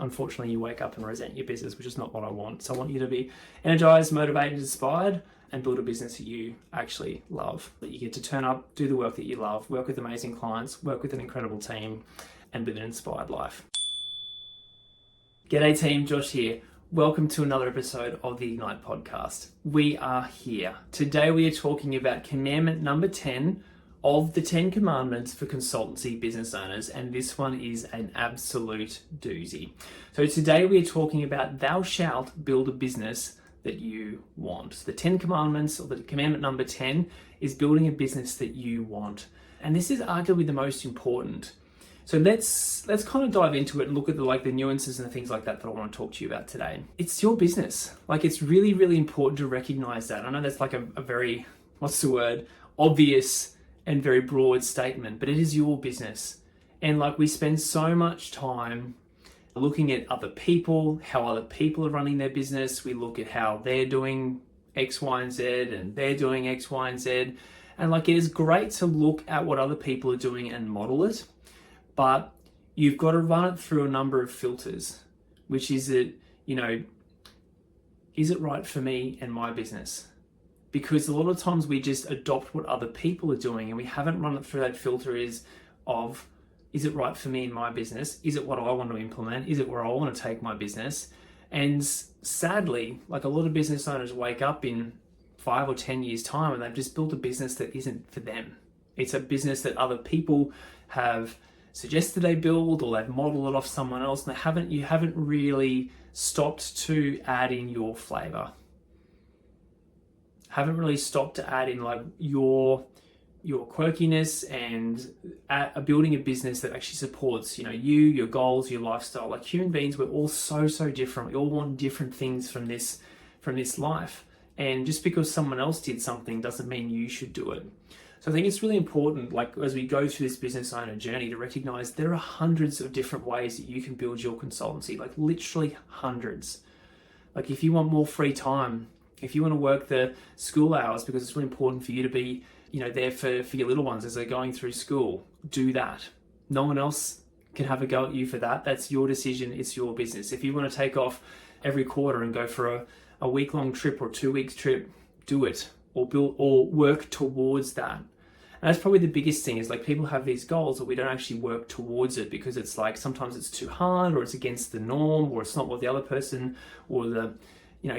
unfortunately you wake up and resent your business, which is not what I want. So I want you to be energized, motivated, inspired, and build a business that you actually love, that you get to turn up, do the work that you love, work with amazing clients, work with an incredible team, and live an inspired life. G'day team, Josh here. Welcome to another episode of the Ignite podcast. We are here. Today we are talking about commandment number 10 of the 10 commandments for consultancy business owners, and this one is an absolute doozy. So today we are talking about thou shalt build a business that you want. So the 10 commandments, or the commandment number 10, is building a business that you want. And this is arguably the most important. So let's kind of dive into it and look at the nuances and the things like that I want to talk to you about today. It's your business. It's really, really important to recognize that. I know that's a very, obvious and very broad statement, but it is your business. And we spend so much time looking at other people, how other people are running their business. We look at how they're doing X, Y, and Z, and they're doing X, Y, and Z. And it is great to look at what other people are doing and model it, but you've got to run it through a number of filters, which is is it right for me and my business? Because a lot of times we just adopt what other people are doing and we haven't run it through that filter is it right for me and my business? Is it what I want to implement? Is it where I want to take my business? And sadly, a lot of business owners wake up in 5 or 10 years time and they've just built a business that isn't for them. It's a business that other people have suggested they build, or they've modeled it off someone else, and you haven't really stopped to add in your flavor. Haven't really stopped to add in your quirkiness and building a business that actually supports you, your goals, your lifestyle. Human beings, we're all so different. We all want different things from this life. And just because someone else did something doesn't mean you should do it. So I think it's really important, as we go through this business owner journey, to recognize there are hundreds of different ways that you can build your consultancy, literally hundreds. If you want more free time, if you want to work the school hours because it's really important for you to be there for your little ones as they're going through school, do that. No one else can have a go at you for that. That's your decision. It's your business. If you want to take off every quarter and go for a week-long trip or 2 weeks trip, do it, or work towards that. And that's probably the biggest thing is people have these goals, but we don't actually work towards it because it's sometimes it's too hard, or it's against the norm, or it's not what the other person or the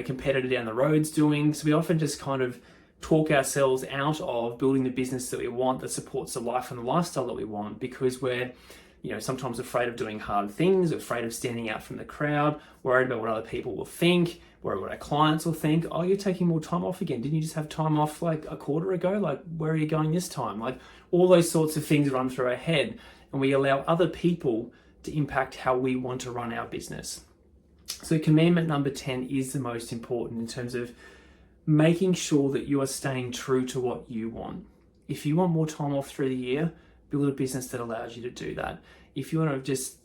competitor down the road's doing. So we often just kind of talk ourselves out of building the business that we want, that supports the life and the lifestyle that we want, because we're sometimes afraid of doing hard things, afraid of standing out from the crowd, worried about what other people will think, worried what our clients will think. Oh, you're taking more time off again. Didn't you just have time off a quarter ago? Where are you going this time? All those sorts of things run through our head, and we allow other people to impact how we want to run our business. So commandment number 10 is the most important in terms of making sure that you are staying true to what you want. If you want more time off through the year, build a business that allows you to do that. If you want to just,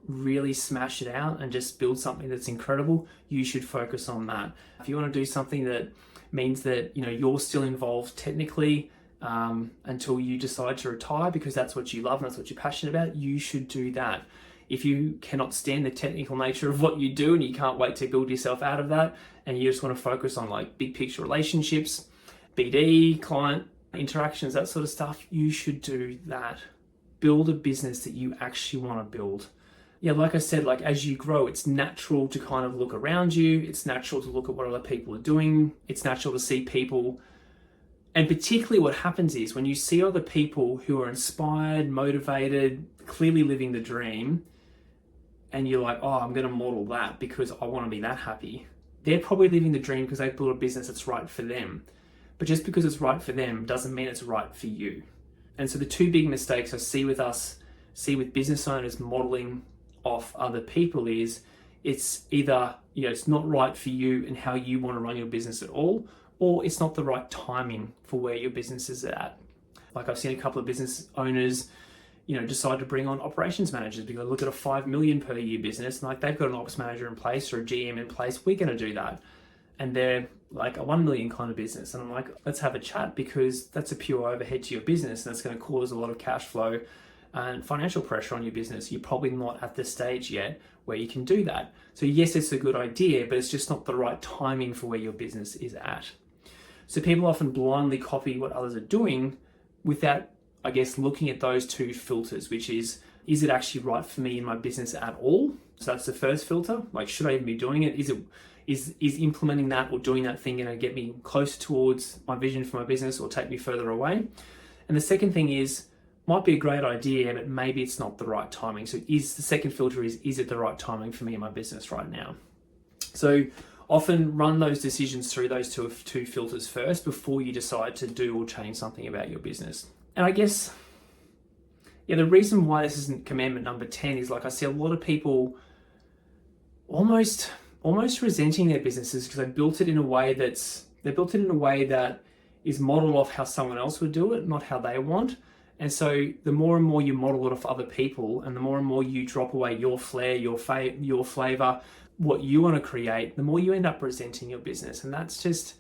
really smash it out and just build something that's incredible, you should focus on that. If you want to do something that means that, you're still involved technically until you decide to retire because that's what you love and that's what you're passionate about, you should do that. If you cannot stand the technical nature of what you do and you can't wait to build yourself out of that, and you just want to focus on big picture relationships, BD, client interactions, that sort of stuff, you should do that. Build a business that you actually want to build. Yeah, like I said, as you grow, it's natural to kind of look around you. It's natural to look at what other people are doing. It's natural to see people. And particularly what happens is when you see other people who are inspired, motivated, clearly living the dream, and you're like, oh, I'm going to model that because I want to be that happy. They're probably living the dream because they've built a business that's right for them. But just because it's right for them doesn't mean it's right for you. And so the two big mistakes I see with business owners modeling off other people is it's either, it's not right for you and how you want to run your business at all, or it's not the right timing for where your business is at. I've seen a couple of business owners decide to bring on operations managers because look at a 5 million per year business and they've got an ops manager in place or a GM in place, we're going to do that. And they're a 1 million kind of business. And I'm like, let's have a chat because that's a pure overhead to your business and it's going to cause a lot of cash flow and financial pressure on your business. You're probably not at the stage yet where you can do that. So yes, it's a good idea, but it's just not the right timing for where your business is at. So people often blindly copy what others are doing without, I guess, looking at those two filters, which is it actually right for me in my business at all? So that's the first filter. Like, should I even be doing it? Is implementing that or doing that thing going to get me closer towards my vision for my business or take me further away? And the second thing is, might be a great idea, but maybe it's not the right timing. So the second filter is it the right timing for me in my business right now? So often run those decisions through those two filters first before you decide to do or change something about your business. And I guess, the reason why this isn't commandment number 10 is, like, I see a lot of people almost resenting their businesses because they built it in a way that is modeled off how someone else would do it, not how they want. And so the more and more you model it off other people, and the more you drop away your flair, your flavor, what you want to create, the more you end up resenting your business. And that's just,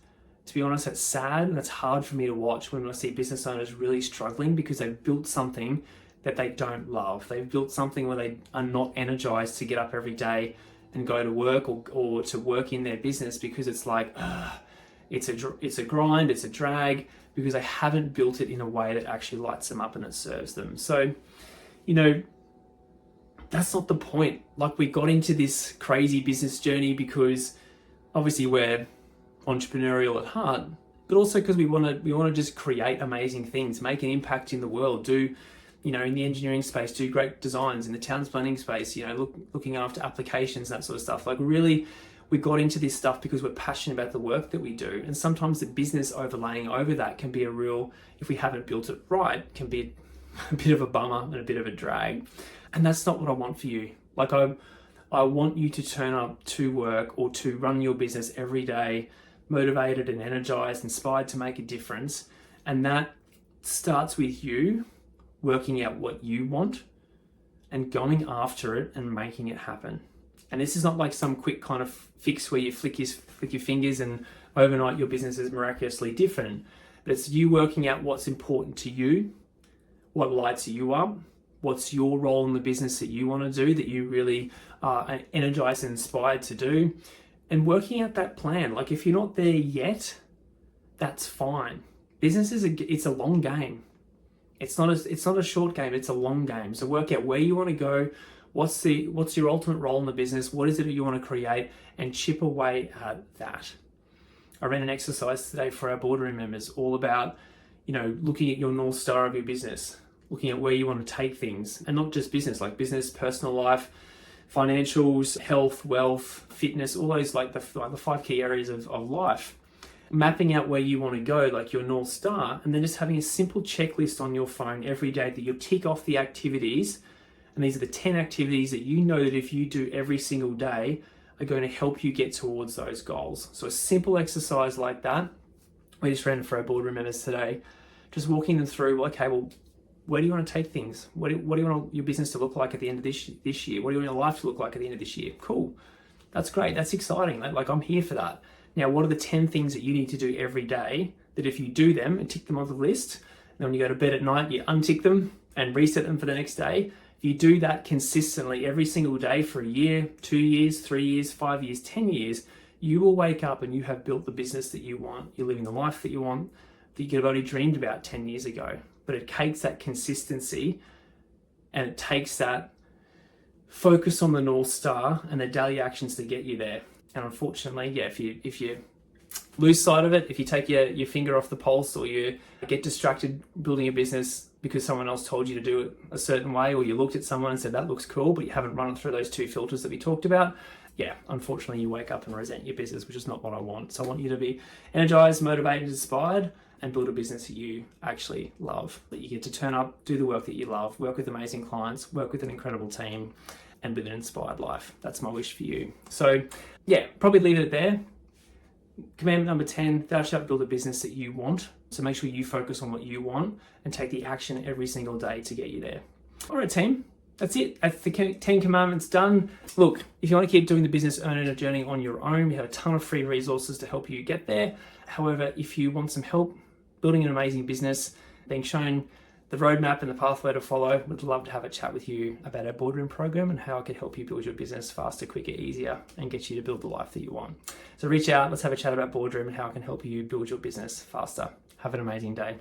to be honest, that's sad, and that's hard for me to watch when I see business owners really struggling because they've built something that they don't love. They've built something where they are not energized to get up every day and go to work or to work in their business, because it's like, it's a grind, it's a drag, because they haven't built it in a way that actually lights them up and it serves them. So, that's not the point. Like, we got into this crazy business journey because obviously we're entrepreneurial at heart, but also because we want to just create amazing things, make an impact in the world, do, in the engineering space, do great designs, in the towns planning space, looking after applications, that sort of stuff. Like, really, we got into this stuff because we're passionate about the work that we do. And sometimes the business overlaying over that can be if we haven't built it right, can be a bit of a bummer and a bit of a drag. And that's not what I want for you. Like, I want you to turn up to work or to run your business every day, motivated and energized, inspired to make a difference. And that starts with you working out what you want and going after it and making it happen. And this is not like some quick kind of fix where you flick your fingers and overnight your business is miraculously different. But it's you working out what's important to you, what lights you up, what's your role in the business that you want to do, that you really are energized and inspired to do, and working out that plan. Like, if you're not there yet, that's fine. Business it's a long game. It's not a short game, it's a long game. So work out where you want to go, what's your ultimate role in the business, what is it that you want to create, and chip away at that. I ran an exercise today for our boardroom members all about, looking at your North Star of your business, looking at where you want to take things, and not just business, like business, personal life, financials, health, wealth, fitness, all those, like the 5 key areas of life. Mapping out where you want to go, like your North Star, and then just having a simple checklist on your phone every day that you tick off the activities. And these are the 10 activities that you know that if you do every single day are going to help you get towards those goals. So a simple exercise like that. We just ran it for our boardroom members today, just walking them through, okay, well, where do you want to take things? What do you want your business to look like at the end of this year? What do you want your life to look like at the end of this year? Cool. That's great. That's exciting. Like, I'm here for that. Now, what are the 10 things that you need to do every day that if you do them and tick them off the list, then when you go to bed at night, you untick them and reset them for the next day? If you do that consistently every single day for a year, 2 years, 3 years, 5 years, 10 years, you will wake up and you have built the business that you want. You're living the life that you want, that you could have only dreamed about 10 years ago. But it takes that consistency, and it takes that focus on the North Star and the daily actions to get you there. And unfortunately, if you lose sight of it, if you take your finger off the pulse, or you get distracted building a business because someone else told you to do it a certain way, or you looked at someone and said that looks cool, but you haven't run through those 2 filters that we talked about, unfortunately you wake up and resent your business, which is not what I want. So I want you to be energized, motivated, inspired, and build a business that you actually love, that you get to turn up, do the work that you love, work with amazing clients, work with an incredible team, and live an inspired life. That's my wish for you. So probably leave it there. Commandment number 10, thou shalt build a business that you want. So make sure you focus on what you want and take the action every single day to get you there. All right, team. That's it. That's the 10 commandments done. Look, if you want to keep doing the business owner journey on your own, we have a ton of free resources to help you get there. However, if you want some help building an amazing business, being shown the roadmap and the pathway to follow, would love to have a chat with you about our boardroom program and how it could help you build your business faster, quicker, easier, and get you to build the life that you want. So reach out, let's have a chat about boardroom and how it can help you build your business faster. Have an amazing day.